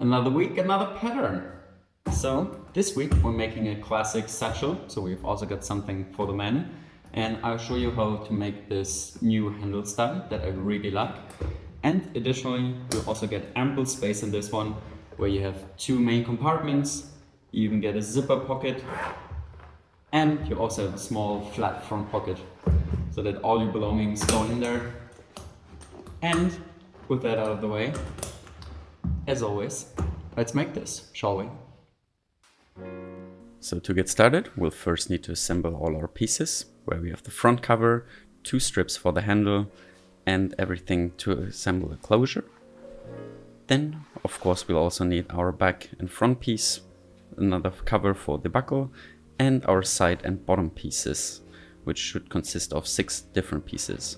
Another week, another pattern. So this week we're making a classic satchel. So we've also got something for the men. And I'll show you how to make this new handle style that I really like. And additionally, you'll also get ample space in this one where you have two main compartments. You even get a zipper pocket. And you also have a small flat front pocket so that all your belongings go in there. And with that out of the way, as always, let's make this, shall we? So to get started, we'll first need to assemble all our pieces, where we have the front cover, two strips for the handle, and everything to assemble a closure. Then, of course, we'll also need our back and front piece, another cover for the buckle, and our side and bottom pieces, which should consist of 6 different pieces.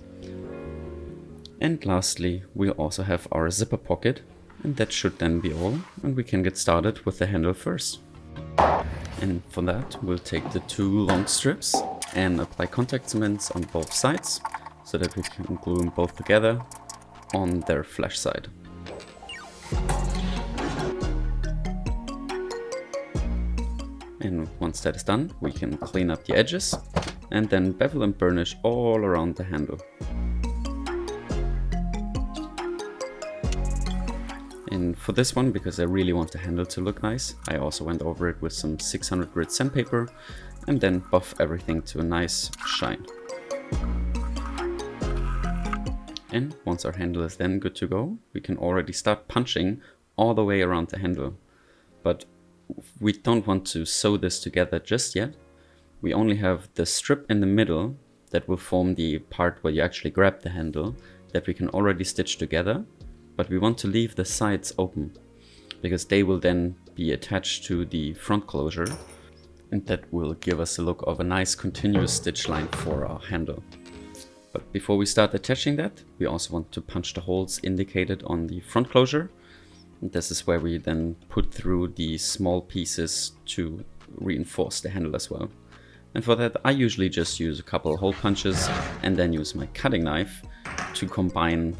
And lastly, we'll also have our zipper pocket, and that should then be all, and we can get started with the handle first. And for that, we'll take the 2 long strips and apply contact cements on both sides, so that we can glue them both together on their flash side. And once that is done, we can clean up the edges and then bevel and burnish all around the handle. And for this one, because I really want the handle to look nice, I also went over it with some 600 grit sandpaper and then buff everything to a nice shine. And once our handle is then good to go, we can already start punching all the way around the handle. But we don't want to sew this together just yet. We only have the strip in the middle that will form the part where you actually grab the handle that we can already stitch together. But we want to leave the sides open because they will then be attached to the front closure, and that will give us a look of a nice continuous stitch line for our handle. But before we start attaching that, we also want to punch the holes indicated on the front closure. And this is where we then put through the small pieces to reinforce the handle as well. And for that, I usually just use a couple hole punches and then use my cutting knife to combine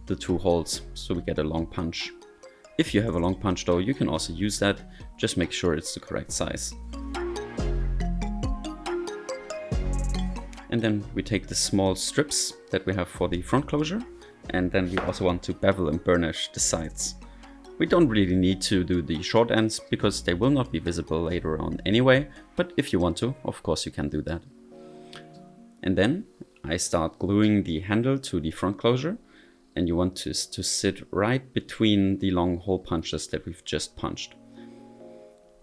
the 2 holes so we get a long punch. If you have a long punch though, you can also use that, just make sure it's the correct size. And then we take the small strips that we have for the front closure, and then we also want to bevel and burnish the sides. We don't really need to do the short ends because they will not be visible later on anyway, but if you want to, of course you can do that. And then I start gluing the handle to the front closure, and you want to sit right between the long hole punches that we've just punched.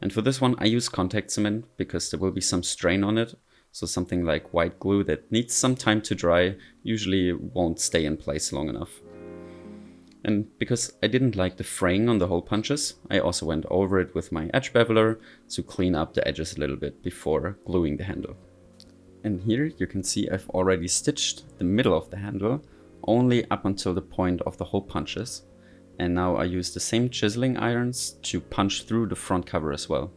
And for this one I use contact cement because there will be some strain on it, so something like white glue that needs some time to dry usually won't stay in place long enough. And because I didn't like the fraying on the hole punches, I also went over it with my edge beveler to clean up the edges a little bit before gluing the handle. And here you can see I've already stitched the middle of the handle only up until the point of the hole punches, and now I use the same chiseling irons to punch through the front cover as well.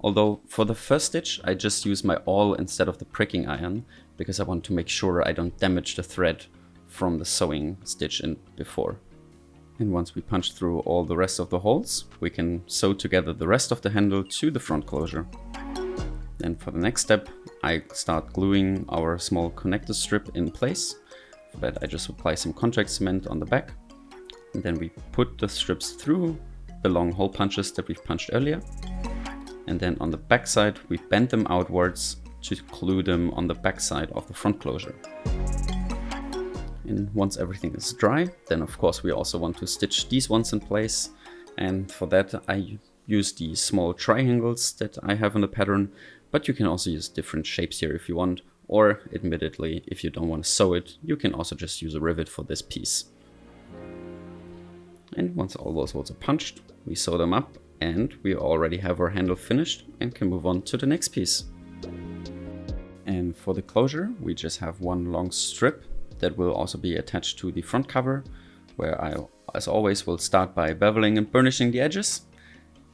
Although for the first stitch I just use my awl instead of the pricking iron because I want to make sure I don't damage the thread from the sewing stitch in before. And once we punch through all the rest of the holes, we can sew together the rest of the handle to the front closure. Then for the next step, I start gluing our small connector strip in place. For that I just apply some contact cement on the back, and then we put the strips through the long hole punches that we've punched earlier, and then on the back side we bend them outwards to glue them on the back side of the front closure. And once everything is dry, then of course we also want to stitch these ones in place, and for that I use the small triangles that I have in the pattern, but you can also use different shapes here if you want. Or, admittedly, if you don't want to sew it, you can also just use a rivet for this piece. And once all those holes are punched, we sew them up, and we already have our handle finished and can move on to the next piece. And for the closure, we just have one long strip that will also be attached to the front cover, where I, as always, will start by beveling and burnishing the edges.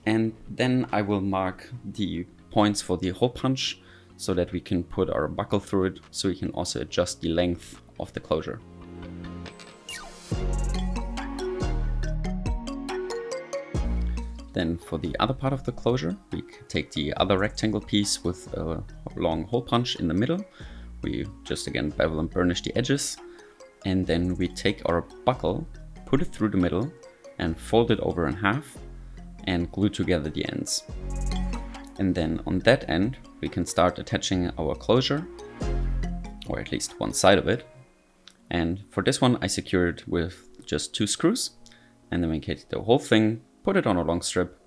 And then I will mark the points for the hole punch, so that we can put our buckle through it, so we can also adjust the length of the closure. Then for the other part of the closure, we take the other rectangle piece with a long hole punch in the middle. We just again bevel and burnish the edges. And then we take our buckle, put it through the middle and fold it over in half and glue together the ends. And then on that end, we can start attaching our closure, or at least one side of it. And for this one, I secured with just 2 screws. And then we take the whole thing, put it on a long strip,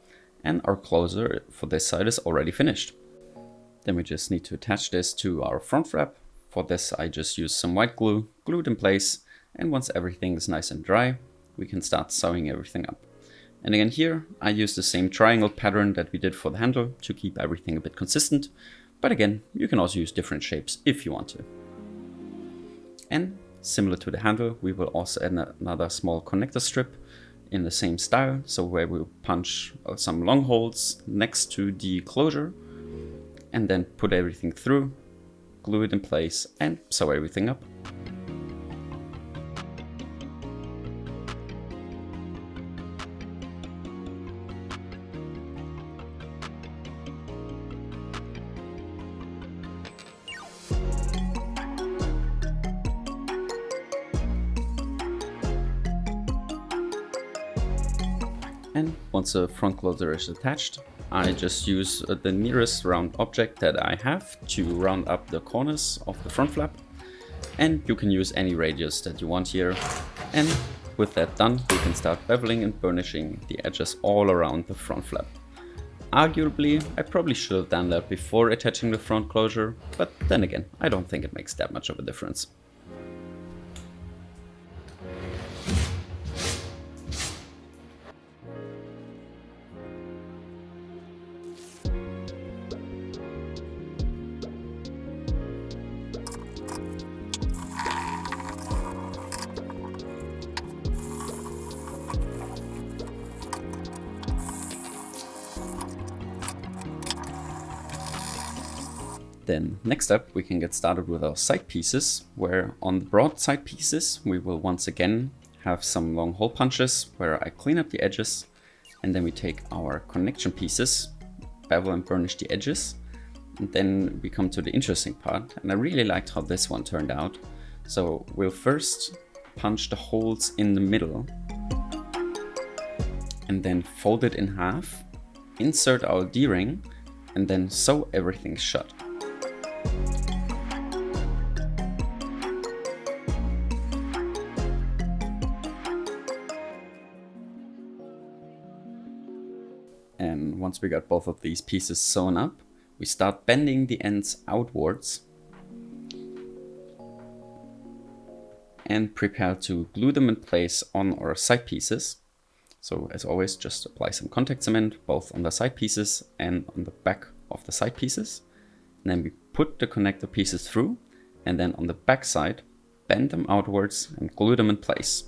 and our closure for this side is already finished. Then we just need to attach this to our front wrap. For this, I just use some white glue, glue it in place, and once everything is nice and dry, we can start sewing everything up. And again here, I use the same triangle pattern that we did for the handle to keep everything a bit consistent. But again, you can also use different shapes if you want to. And similar to the handle, we will also add another small connector strip in the same style, so where we'll punch some long holes next to the closure and then put everything through, glue it in place and sew everything up. And once the front closure is attached, I just use the nearest round object that I have to round up the corners of the front flap. And you can use any radius that you want here. And with that done, we can start beveling and burnishing the edges all around the front flap. Arguably, I probably should have done that before attaching the front closure, but then again, I don't think it makes that much of a difference. Then next up we can get started with our side pieces, where on the broad side pieces we will once again have some long hole punches where I clean up the edges, and then we take our connection pieces, bevel and burnish the edges, and then we come to the interesting part, and I really liked how this one turned out. So we'll first punch the holes in the middle and then fold it in half, insert our D-ring and then sew everything shut. And once we got both of these pieces sewn up, we start bending the ends outwards and prepare to glue them in place on our side pieces. So as always, just apply some contact cement both on the side pieces and on the back of the side pieces. And then we put the connector pieces through, and then on the back side, bend them outwards and glue them in place.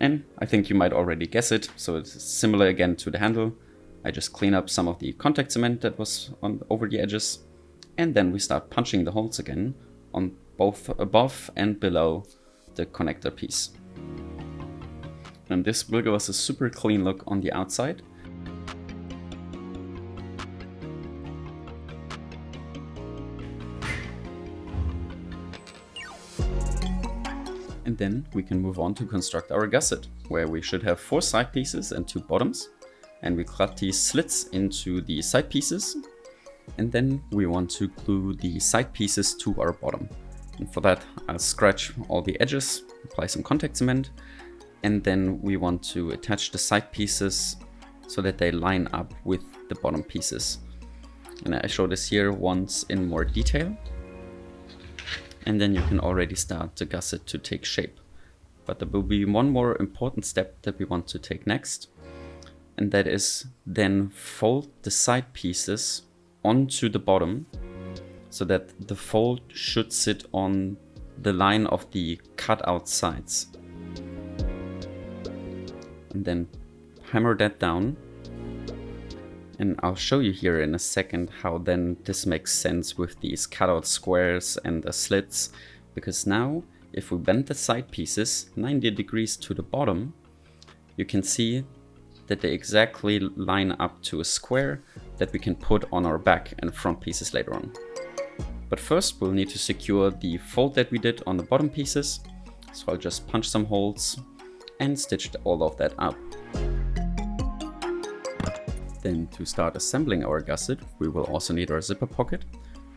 And I think you might already guess it, so it's similar again to the handle. I just clean up some of the contact cement that was over the edges, and then we start punching the holes again on both above and below the connector piece. And this will give us a super clean look on the outside. And then we can move on to construct our gusset, where we should have 4 side pieces and 2 bottoms. And we cut these slits into the side pieces. And then we want to glue the side pieces to our bottom. And for that, I'll scratch all the edges, apply some contact cement. And then we want to attach the side pieces so that they line up with the bottom pieces. And I show this here once in more detail. And then you can already start the gusset to take shape. But there will be one more important step that we want to take next. And that is then fold the side pieces onto the bottom so that the fold should sit on the line of the cut out sides. And then hammer that down. And I'll show you here in a second how then this makes sense with these cutout squares and the slits. Because now, if we bend the side pieces 90 degrees to the bottom, you can see that they exactly line up to a square that we can put on our back and front pieces later on. But first we'll need to secure the fold that we did on the bottom pieces. So I'll just punch some holes and stitch all of that up. Then to start assembling our gusset, we will also need our zipper pocket,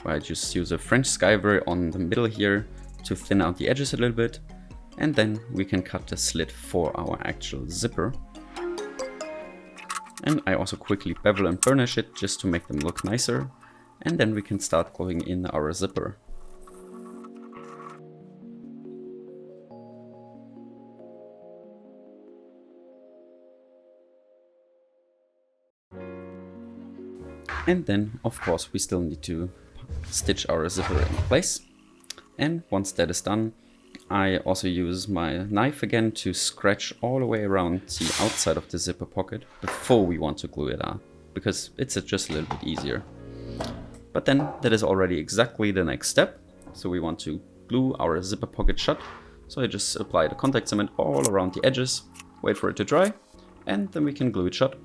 where I just use a French skiver on the middle here to thin out the edges a little bit. And then we can cut the slit for our actual zipper. And I also quickly bevel and burnish it just to make them look nicer. And then we can start gluing in our zipper. And then, of course, we still need to stitch our zipper in place. And once that is done, I also use my knife again to scratch all the way around the outside of the zipper pocket before we want to glue it up, because it's just a little bit easier. But then that is already exactly the next step. So we want to glue our zipper pocket shut. So I just apply the contact cement all around the edges, wait for it to dry, and then we can glue it shut.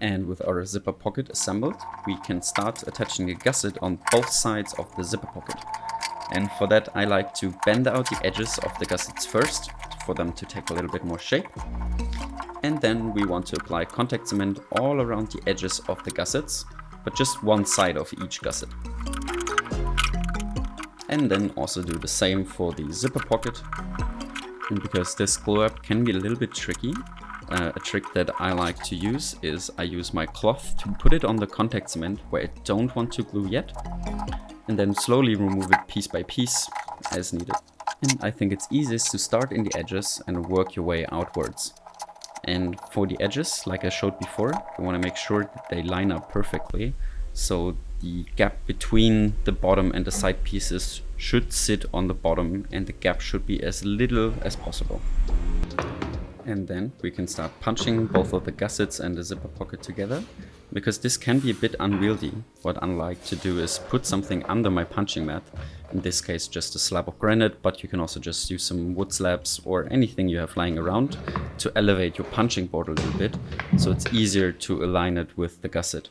And with our zipper pocket assembled, we can start attaching a gusset on both sides of the zipper pocket. And for that I like to bend out the edges of the gussets first, for them to take a little bit more shape. And then we want to apply contact cement all around the edges of the gussets, but just one side of each gusset. And then also do the same for the zipper pocket. And because this glue up can be a little bit tricky, a trick that I like to use is I use my cloth to put it on the contact cement where I don't want to glue yet, and then slowly remove it piece by piece as needed. And I think it's easiest to start in the edges and work your way outwards. And for the edges, like I showed before, you want to make sure that they line up perfectly. So the gap between the bottom and the side pieces should sit on the bottom, and the gap should be as little as possible. And then we can start punching both of the gussets and the zipper pocket together, because this can be a bit unwieldy. What I like to do is put something under my punching mat, in this case just a slab of granite, but you can also just use some wood slabs or anything you have lying around to elevate your punching board a little bit, so it's easier to align it with the gusset.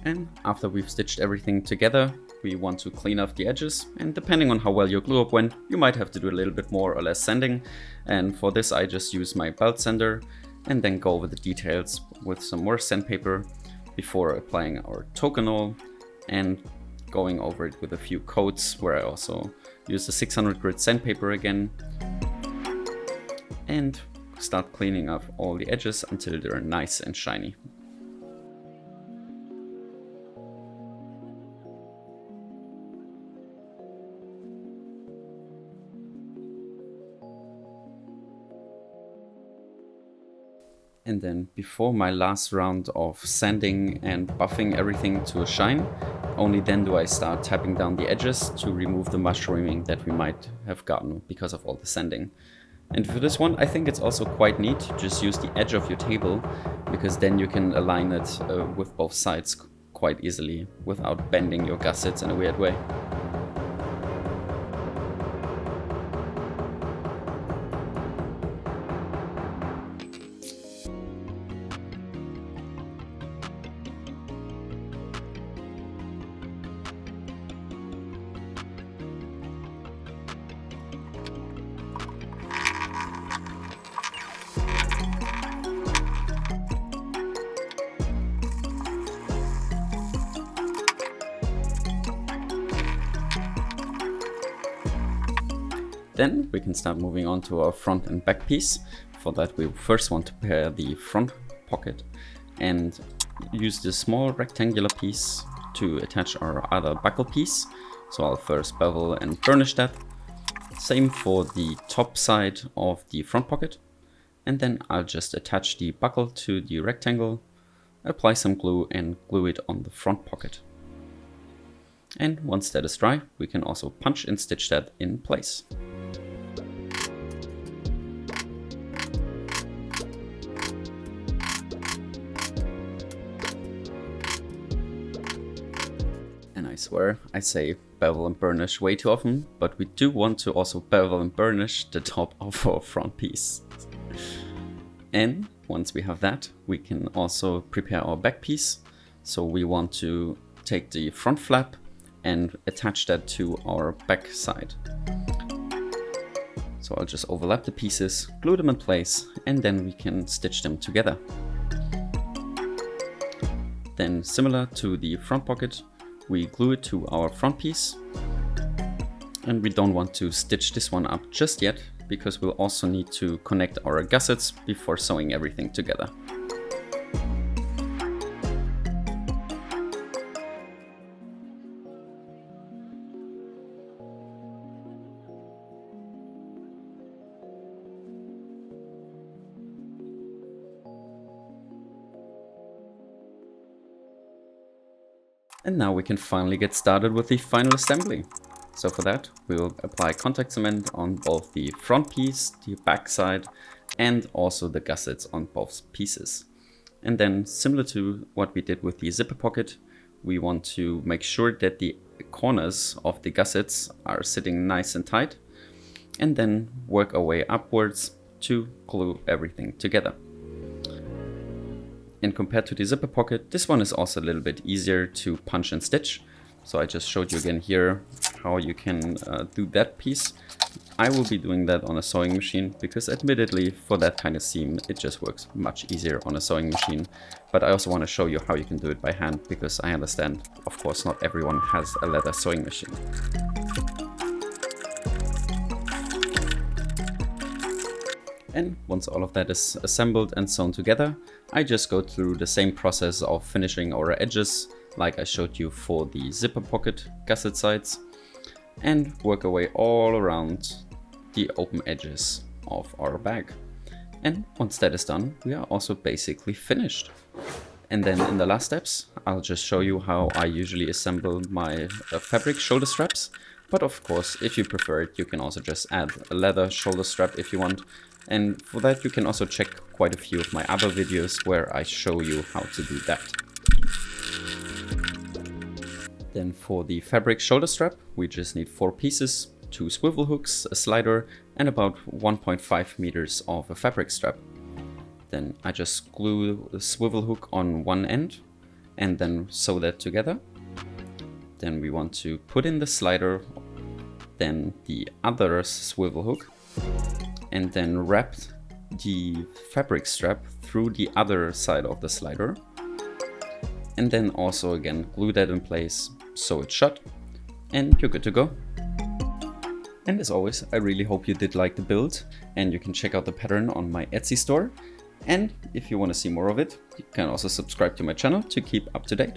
And after we've stitched everything together, we want to clean off the edges, and depending on how well your glue up went, you might have to do a little bit more or less sanding. And for this I just use my belt sander and then go over the details with some more sandpaper before applying our tokenol and going over it with a few coats, where I also use the 600 grit sandpaper again, and start cleaning up all the edges until they're nice and shiny. And then before my last round of sanding and buffing everything to a shine, only then do I start tapping down the edges to remove the mushrooming that we might have gotten because of all the sanding. And for this one, I think it's also quite neat to just use the edge of your table, because then you can align it with both sides quite easily without bending your gussets in a weird way. Then we can start moving on to our front and back piece. For that we first want to prepare the front pocket and use this small rectangular piece to attach our other buckle piece. So I'll first bevel and burnish that. Same for the top side of the front pocket. And then I'll just attach the buckle to the rectangle, apply some glue and glue it on the front pocket. And once that is dry, we can also punch and stitch that in place. swear I say bevel and burnish way too often, but we do want to also bevel and burnish the top of our front piece. And once we have that, we can also prepare our back piece. So we want to take the front flap and attach that to our back side. So I'll just overlap the pieces, glue them in place, and then we can stitch them together. Then, similar to the front pocket, we glue it to our front piece. And we don't want to stitch this one up just yet, because we'll also need to connect our gussets before sewing everything together. And now we can finally get started with the final assembly. So for that, we will apply contact cement on both the front piece, the back side, and also the gussets on both pieces. And then, similar to what we did with the zipper pocket, we want to make sure that the corners of the gussets are sitting nice and tight, and then work our way upwards to glue everything together. And compared to the zipper pocket, this one is also a little bit easier to punch and stitch. So I just showed you again here how you can do that piece. I will be doing that on a sewing machine because admittedly for that kind of seam, it just works much easier on a sewing machine. But I also want to show you how you can do it by hand because I understand, of course, not everyone has a leather sewing machine. And once all of that is assembled and sewn together, I just go through the same process of finishing our edges like I showed you for the zipper pocket gusset sides, and work our way all around the open edges of our bag. And once that is done, we are also basically finished. And then in the last steps, I'll just show you how I usually assemble my fabric shoulder straps. But of course, if you prefer it, you can also just add a leather shoulder strap if you want. And for that, you can also check quite a few of my other videos where I show you how to do that. Then for the fabric shoulder strap, we just need 4 pieces, 2 swivel hooks, a slider, and about 1.5 meters of a fabric strap. Then I just glue the swivel hook on one end and then sew that together. Then we want to put in the slider, then the other swivel hook, and then wrap the fabric strap through the other side of the slider. And then also again glue that in place, sew it shut, and you're good to go. And as always, I really hope you did like the build, and you can check out the pattern on my Etsy store. And if you want to see more of it, you can also subscribe to my channel to keep up to date.